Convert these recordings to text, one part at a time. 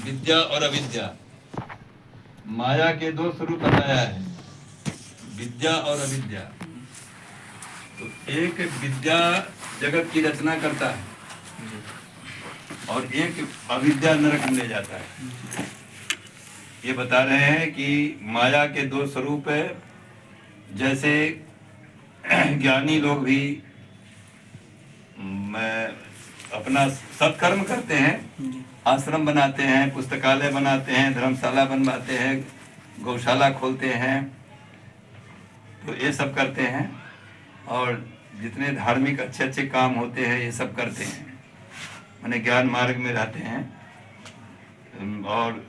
विद्या और अविद्या, माया के दो स्वरूप बताया है, विद्या और अविद्या। तो एक विद्या जगत की रचना करता है और एक अविद्या नरक में ले जाता है। ये बता रहे हैं कि माया के दो स्वरूप है। जैसे ज्ञानी लोग भी अपना सत्कर्म करते हैं, आश्रम बनाते हैं, पुस्तकालय बनाते हैं, धर्मशाला बनवाते हैं, गौशाला खोलते हैं, तो ये सब करते हैं। और जितने धार्मिक अच्छे अच्छे काम होते हैं ये सब करते हैं, माने ज्ञान मार्ग में रहते हैं और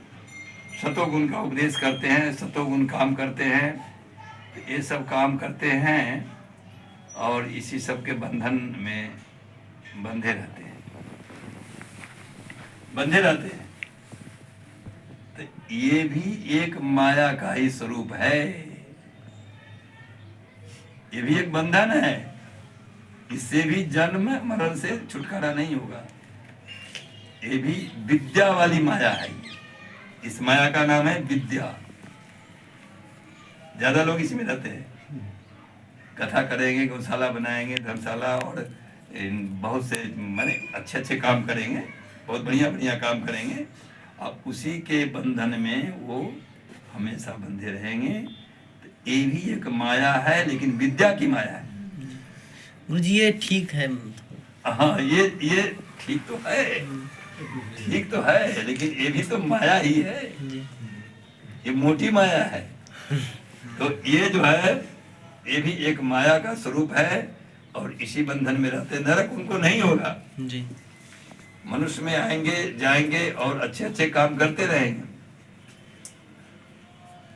सतोगुण का उपदेश करते हैं, सतोगुण काम करते हैं। ये सब काम करते हैं और इसी सब के बंधन में बंधे रहते हैं, बंधे रहते हैं। तो ये भी एक माया का ही स्वरूप है, ये भी एक बंधन है। इससे भी जन्म मरण से छुटकारा नहीं होगा। ये भी विद्या वाली माया है। इस माया का नाम है विद्या। ज्यादा लोग इसी में रहते हैं, कथा करेंगे, गौशाला बनाएंगे, धर्मशाला और बहुत से माने अच्छे अच्छे काम करेंगे, बहुत बढ़िया बढ़िया काम करेंगे। अब उसी के बंधन में वो हमेशा बंधे रहेंगे। तो ये भी एक माया है, लेकिन विद्या की माया है। गुरुजी ये ठीक है। हाँ, ये ठीक तो है, ठीक तो है, लेकिन ये भी तो माया ही है, ये मोटी माया है। तो ये जो है ये भी एक माया का स्वरूप है और इसी बंधन में रहते। नरक उनको नहीं होगा जी, मनुष्य में आएंगे जाएंगे और अच्छे अच्छे काम करते रहेंगे।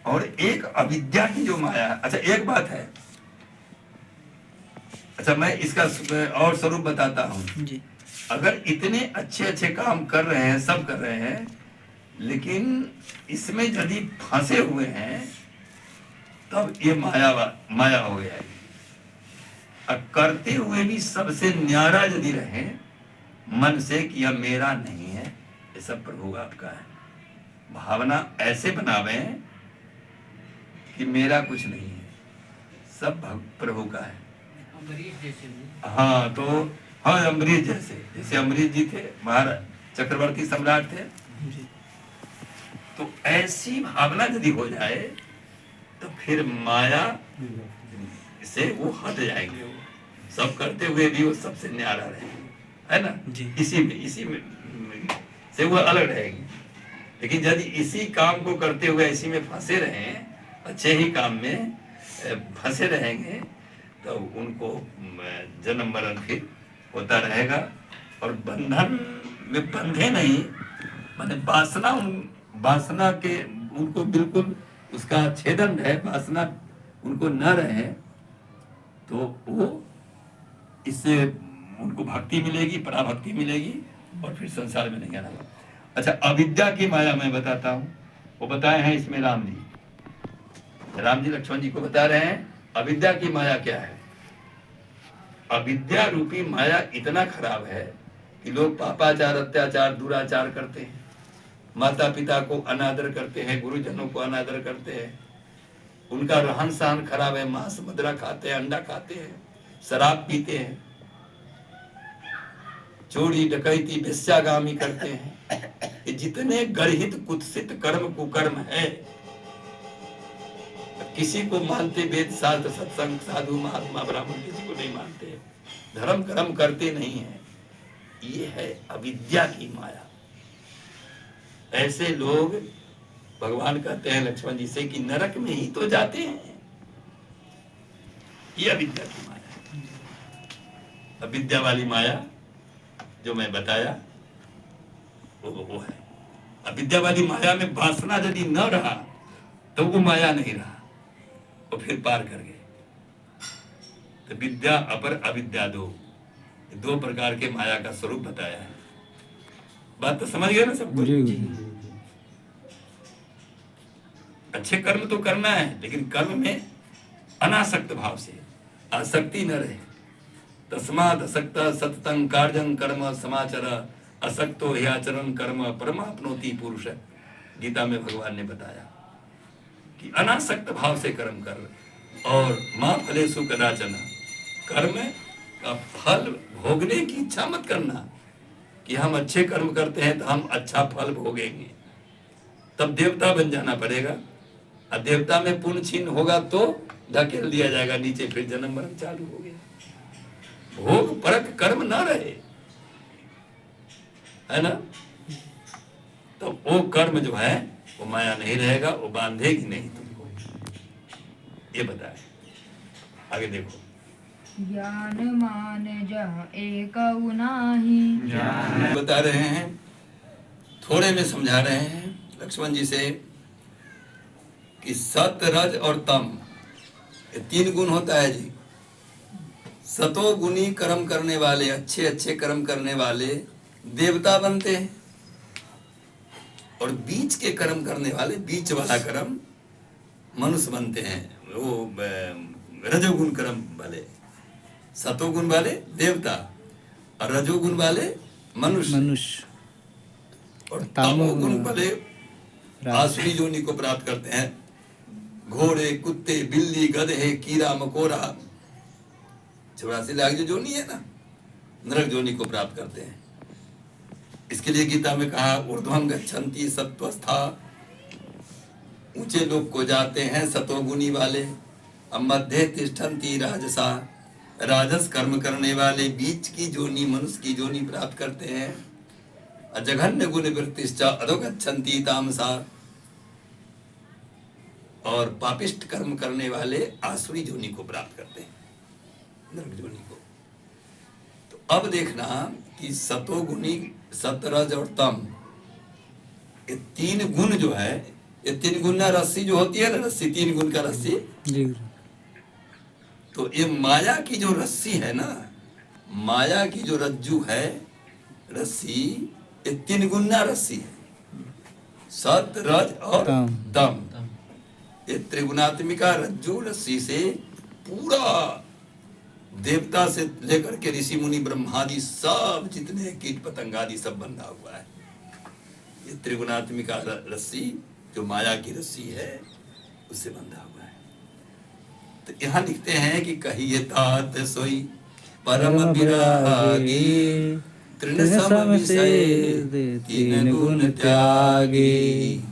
और एक अविद्या की जो माया है। अच्छा एक बात है, अच्छा मैं इसका और स्वरूप बताता हूँ जी। अगर इतने अच्छे अच्छे काम कर रहे हैं, सब कर रहे हैं, लेकिन इसमें यदि फंसे हुए हैं तब ये माया हो गया है। अब करते हुए भी सबसे न्यारा यदि रहे मन से कि यह मेरा नहीं है, ये सब प्रभु आपका है, भावना ऐसे बनावे कि मेरा कुछ नहीं है, सब प्रभु का है। हाँ, तो हाँ अम्बरीश जैसे अम्बरीश जी थे, महाराज चक्रवर्ती सम्राट थे। तो ऐसी भावना यदि हो जाए तो फिर माया से वो हट जाएंगे। सब करते हुए भी वो सबसे न्यारा रहेंगे, है ना जी। इसी में से वो अलग रहेंगे। लेकिन यदि इसी काम को करते हुए इसी में फंसे रहें, अच्छे ही काम में फंसे रहेंगे, तो उनको जन्म मरण फिर होता रहेगा। और बंधन में बंधे नहीं, माने वासना के उनको बिल्कुल उसका छेदन है, वासना उनको न रहे, तो वो इससे उनको भक्ति मिलेगी, पराभक्ति मिलेगी और फिर संसार में नहीं आना। अच्छा अविद्या की माया मैं बताता हूँ, वो बताए हैं इसमें राम जी लक्ष्मण जी को बता रहे हैं अविद्या की माया क्या है। अविद्या रूपी माया इतना खराब है कि लोग पापाचार, अत्याचार, दुराचार करते हैं, माता पिता को अनादर करते हैं, गुरुजनों को अनादर करते हैं, उनका रहन सहन खराब है, मांस मदिरा खाते हैं, अंडा खाते हैं, शराब पीते हैं, चोरी डकैती वेश्यागामी करते हैं। ये जितने गर्हित कुत्सित कर्म कुकर्म है, किसी को मानते वेद शास्त्र सत्संग साधु महात्मा ब्राह्मण किसी को नहीं मानते, धर्म कर्म करते नहीं है। ये है अविद्या की माया। ऐसे लोग भगवान कहते हैं लक्ष्मण जी से कि नरक में ही तो जाते हैं। ये अविद्या की माया, अविद्या वाली माया जो मैं बताया वो है। अविद्या वाली माया में वासना यदि न रहा तो वो माया नहीं रहा, वो फिर पार कर गए। तो विद्या अपर अविद्या दो प्रकार के माया का स्वरूप बताया है। बात तो समझ गए ना सब कुछ? अच्छे कर्म तो करना है, लेकिन कर्म में अनासक्त भाव से, आसक्ति न रहे। तस्मात् असक्त सततं कार्यं कर्म समाचर असक्तो ही आचरण कर्म परमाप्नोति पुरुष। गीता में भगवान ने बताया कि अनासक्त भाव से कर्म कर और माँ फलेषु कदाचन, कर्म का फल भोगने की इच्छा मत करना कि हम अच्छे कर्म करते हैं तो हम अच्छा फल भोगेंगे, तब देवता बन जाना पड़ेगा। और देवता में पुण्य छीन होगा तो धकेल दिया जाएगा नीचे, फिर जन्म मरण चालू हो गया। भोग परक कर्म ना रहे, है ना, तो वो कर्म जो है वो माया नहीं रहेगा, वो बांधेगी नहीं तुमको। ये बताए आगे देखो। ज्ञान मान जहाँ एक नाही। बता रहे हैं, थोड़े में समझा रहे हैं लक्ष्मण जी से कि सत रज और तम, ये 3 गुण होता है जी। सतो गुणी कर्म करने वाले, अच्छे अच्छे कर्म करने वाले देवता बनते हैं, और बीच के कर्म करने वाले, बीच वाला कर्म मनुष्य बनते हैं। वो रजोगुण कर्म वाले, सतोगुण वाले देवता और रजोगुण वाले मनुष्य, और तमोगुण वाले आसुरी योनि को प्राप्त करते हैं। घोड़े, कुत्ते, बिल्ली, गधे, कीड़ा मकोड़ा, 84 लाख जो जोनी है ना, नरक जोनी को प्राप्त करते हैं। इसके लिए गीता में कहा ऊर्ध्वं गच्छन्ति सत्वस्था, ऊंचे लोग को जाते हैं सतोगुणी वाले। अब मध्य तिष्ठन्ति राजसा, राजस कर्म करने वाले बीच की जोनी, मनुष्य की जोनी प्राप्त करते हैं। अजघन्य गुण वृत्तिश्च अधोगच्छन्ति तामसा, और पापिष्ट कर्म करने वाले आसुरी जोनी को प्राप्त करते हैं, नरक जोनी को। तो अब देखना कि सतोगुणी, सतरज और तम, ये 3 गुण जो है, ये 3 गुण ना रस्सी जो होती है ना, रस्सी 3 गुण का रस्सी, तो ये माया की जो रस्सी है ना, माया की जो रज्जू है रस्सी, ये 3 गुण ना रस्सी है, सत रज और तम। ये त्रिगुणात्मिका रज्जू रस्सी से पूरा देवता से लेकर के ऋषि मुनि ब्रह्मादि सब जितने कीट पतंग आदि सब बंधा हुआ है। ये त्रिगुणात्मिका रस्सी जो माया की रस्सी है उससे बंधा हुआ है। तो यहाँ लिखते हैं कि कहिए तात सोई परम विरागी, तृण सम विषय 3 गुण त्यागी।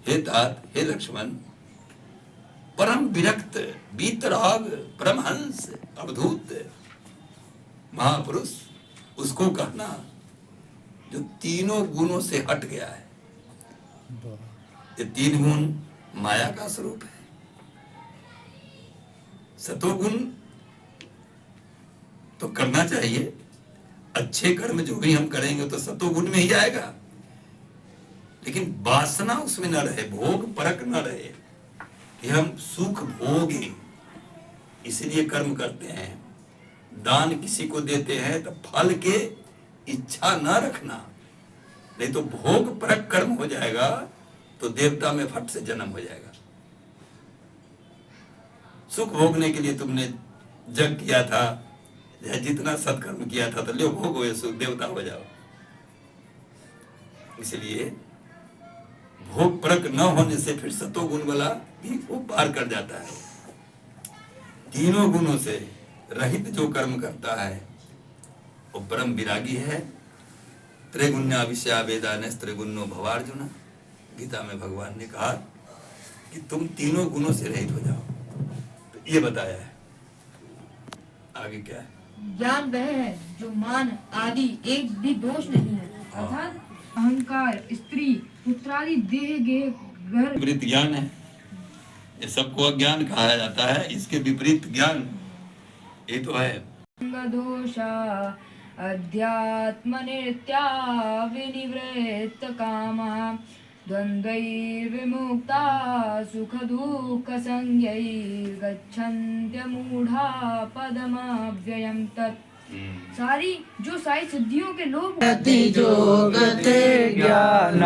हे तात, हे लक्ष्मण, परम विरक्त, वीतराग, परमहंस, अवधूत महापुरुष उसको कहना जो 3 गुणों से हट गया है। ये 3 गुण माया का स्वरूप है। सतोगुण तो करना चाहिए, अच्छे कर्म जो भी हम करेंगे तो सतोगुण में ही आएगा, लेकिन वासना उसमें न रहे, भोग परक न रहे कि हम सुख भोगे, इसलिए कर्म करते हैं। दान किसी को देते हैं तो फल के इच्छा न रखना, नहीं तो भोग परक कर्म हो जाएगा तो देवता में फट से जन्म हो जाएगा। सुख भोगने के लिए तुमने जग किया था, जितना सत्कर्म किया था, तो लो भोगो, ये सुख, देवता हो जाओ। इसलिए भोग परक न होने से फिर सतोगुण वाला भी वो पार कर जाता है। 3 गुणों से रहित जो कर्म करता है वो परम विरागी है। त्रिगुण्या विषया वेदा त्रिगुण्यो भवार्जुन, गीता में भगवान ने कहा कि तुम 3 गुणों से रहित हो जाओ। तो ये बताया है। आगे क्या है? ज्ञान वह है जो मान आदि एक भी दोष नहीं है, अर्थात अहंकार, स्त्री, पुत्रादि, देह गेह घर विपरीत ज्ञान है। ये सबको अज्ञान कहा जाता है, इसके विपरीत ज्ञान ये तो है। दोषा अध्यात्म नित्या विनिवृत्त कामा, द्वन्द्वैर्विमुक्ता सुख दुःख संज्ञैर्गच्छन्त्यमूढा पदमव्ययम् तत्। सारी सिद्धियों के लोग ज्ञान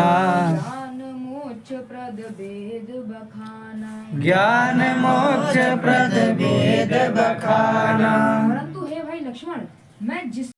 मोक्ष प्रद भेद बखाना, ज्ञान मोक्ष प्रद भेद बखाना। परंतु हे भाई लक्ष्मण, मैं जिस